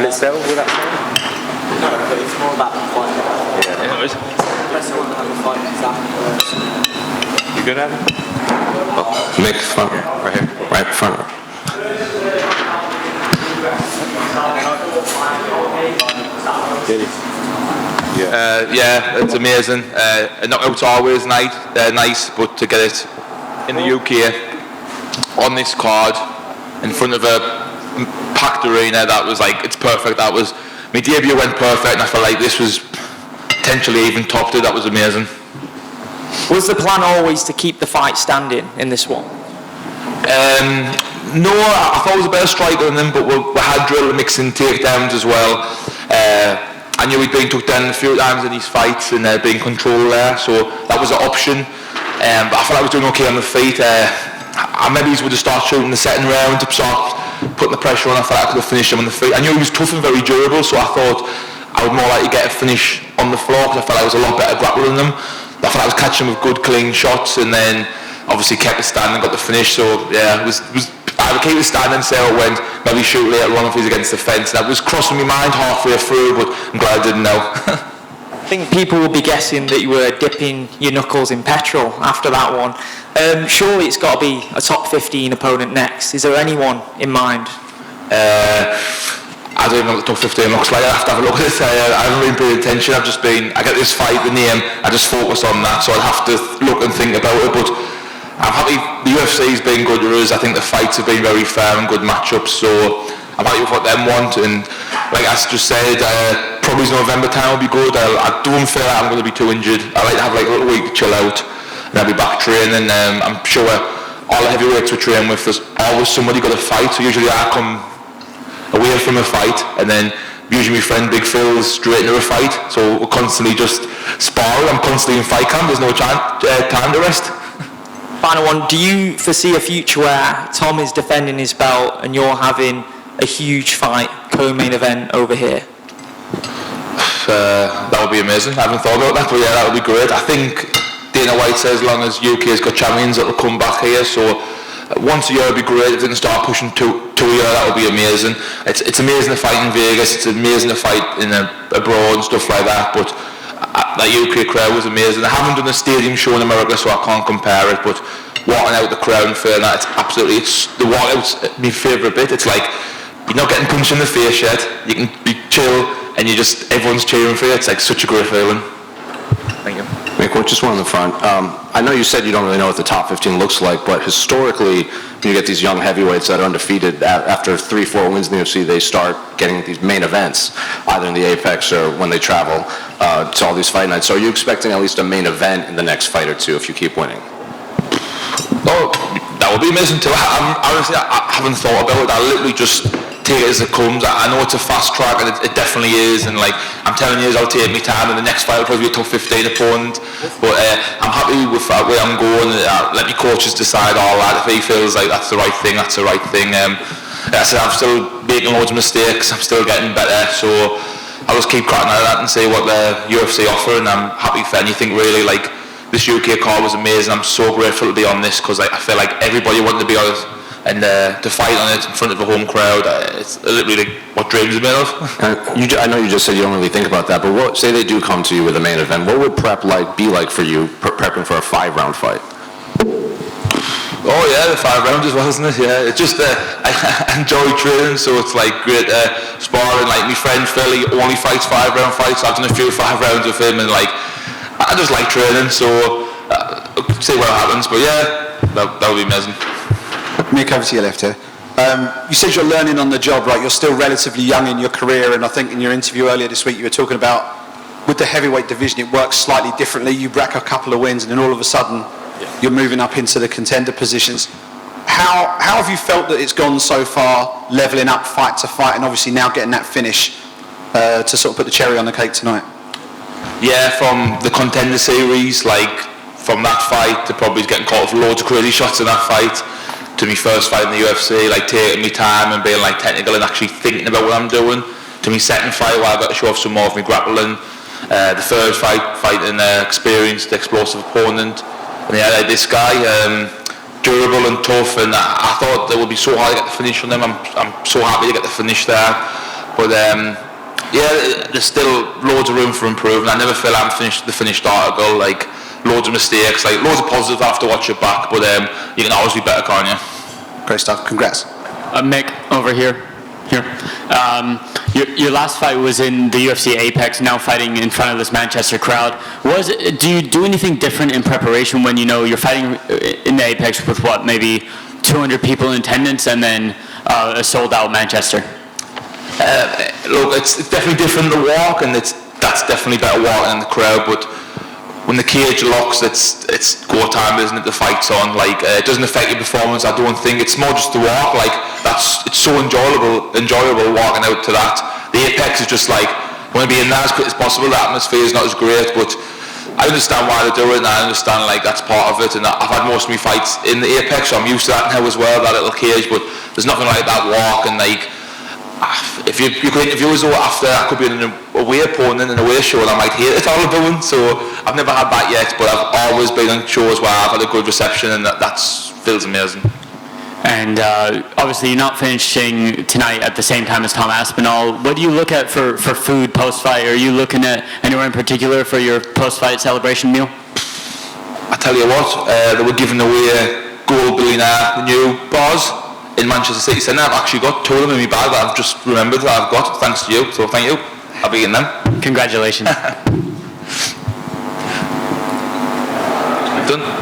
Will it sell? Will that sell? No, but it's more about the fight. Yeah. Anyways. Unless I want to have a fight, is that You good, Adam? Mick, front row. Right here. Right front row. Yeah, it's amazing. A knockout's always nice, but to get it in the UK on this card in front of a packed arena, that was like, it's perfect. That was, my debut went perfect, and I felt like this was potentially even topped it. That was amazing. Was the plan always to keep the fight standing in this one? No, I thought I was a better striker than him, but we had drilled mixing takedowns as well. I knew he'd been took down a few times in these fights and being controlled there, so that was an option. But I felt I was doing okay on the feet. I maybe would have started shooting the second round to start putting the pressure on. I thought I could have finished him on the feet. I knew he was tough and very durable, so I thought I would more likely get a finish on the floor because I felt I was a lot better grappler than him. I thought I was catching him with good clean shots, and then obviously kept it standing and got the finish. So yeah, it was I would keep it standing, see how it went, maybe shoot later on if he's against the fence. That was crossing my mind halfway through, but I'm glad I didn't know. I think people will be guessing that you were dipping your knuckles in petrol after that one. Surely it's got to be a top 15 opponent next. Is there anyone in mind? I don't even know what the top 15 looks like. I have to have a look at it. I haven't really paid attention. I get this fight, the name, I just focus on that, so I'd have to look and think about it. But I'm happy the UFC's been good to us. I think the fights have been very fair and good matchups, so I'm happy with what them want. And like I just said, probably November time will be good. I don't feel like I'm going to be too injured. I like to have like a little week to chill out, and I'll be back training. I'm sure all the heavyweights we train with, there's always somebody got a fight, so usually I come away from a fight, and then usually my friend Big Phil's straight into a fight, so we're constantly just sparring. I'm constantly in fight camp. There's no time to rest. Final one, do you foresee a future where Tom is defending his belt and you're having a huge fight, co-main event over here? That would be amazing. I haven't thought about that, but yeah, that would be great. I think Dana White says as long as UK's got champions, it'll come back here, so once a year would be great. If they can start pushing two a year, that would be amazing. It's amazing to fight in Vegas, it's amazing to fight in abroad and stuff like that, but that UK crowd was amazing. I haven't done a stadium show in America, so I can't compare it, but walking out the crowd and feeling that, it's the walkout's my favourite bit. It's like, you're not getting punched in the face yet, you can be chill, and everyone's cheering for you. It's like such a great feeling. Thank you. Mick, just one in the front. I know you said you don't really know what the top 15 looks like, but historically, when you get these young heavyweights that are undefeated, after 3-4 wins in the UFC, they start getting these main events, either in the Apex or when they travel to all these fight nights. So are you expecting at least a main event in the next fight or two if you keep winning? Oh, that would be amazing too. Honestly, I haven't thought about it. I literally just take it as it comes. I know it's a fast track, and it definitely is, and like I'm telling you, I'll take my time, and the next fight will probably be a top 15 opponent, but I'm happy with where I'm going. Let me coaches decide all that. If he feels like that's the right thing, that's the right thing. I said I'm still making loads of mistakes, I'm still getting better, so I'll just keep cracking at that and see what the UFC offer, and I'm happy for anything really. Like, this UK card was amazing. I'm so grateful to be on this, because I feel like everybody wanted to be on it, and to fight on it in front of a home crowd, it's literally like what dreams are made of. I know you just said you don't really think about that, but say they do come to you with a main event, what would prep be like for you prepping for a 5-round fight? Oh yeah, the 5 rounds as well, isn't it? Yeah, it's just I enjoy training, so it's like great sparring. Like my friend Phil, he only fights 5-round fights. I've done a few 5 rounds with him, and like I just like training, so see what happens. But yeah, that would be amazing. Mick, over to your left here. You said you're learning on the job, right? You're still relatively young in your career, and I think in your interview earlier this week you were talking about with the heavyweight division it works slightly differently. You rack a couple of wins and then all of a sudden you're moving up into the contender positions. How have you felt that it's gone so far, levelling up fight to fight, and obviously now getting that finish to sort of put the cherry on the cake tonight? Yeah, from the contender series, like from that fight to probably getting caught with loads of crazy shots in that fight, to my first fight in the UFC, like taking my time and being like technical and actually thinking about what I'm doing, to my second fight where I got to show off some more of my grappling, the third fighting experienced, explosive opponent, and yeah, like this guy, durable and tough, and I thought it would be so hard to get the finish on them. I'm so happy to get the finish there. But yeah, there's still loads of room for improvement. I never feel I'm finished the finished article. Like loads of mistakes, like loads of positives. I have to watch it back, but you can always be better, can't you? Great stuff. Congrats. Mick, over here. Your last fight was in the UFC Apex, now fighting in front of this Manchester crowd. Do you do anything different in preparation when you know you're fighting in the Apex with maybe 200 people in attendance and then a sold-out Manchester? Look, it's definitely different to walk, and that's definitely better walking in the crowd, but when the cage locks, it's go time, isn't it? The fight's on. Like it doesn't affect your performance. I don't think it's more just the walk. Like it's so enjoyable walking out to that. The Apex is just like want to be in there as quick as possible. The atmosphere is not as great, but I understand why they do it, and I understand like that's part of it. And I've had most of my fights in the Apex, so I'm used to that now as well. That little cage, but there's nothing like that walk and like. If you could interview us all after, I could be in an away opponent in an away show and I might hate it all about. So I've never had that yet, but I've always been on shows where I've had a good reception, and that feels amazing. And obviously you're not finishing tonight at the same time as Tom Aspinall. What do you look at for food post-fight? Are you looking at anywhere in particular for your post-fight celebration meal? I tell you what, they were giving away Gold Billionaire, the new bars in Manchester City Centre. I've actually got two of them in my bag that I've just remembered that I've got, thanks to you, so thank you. I'll be in them. Congratulations. Done.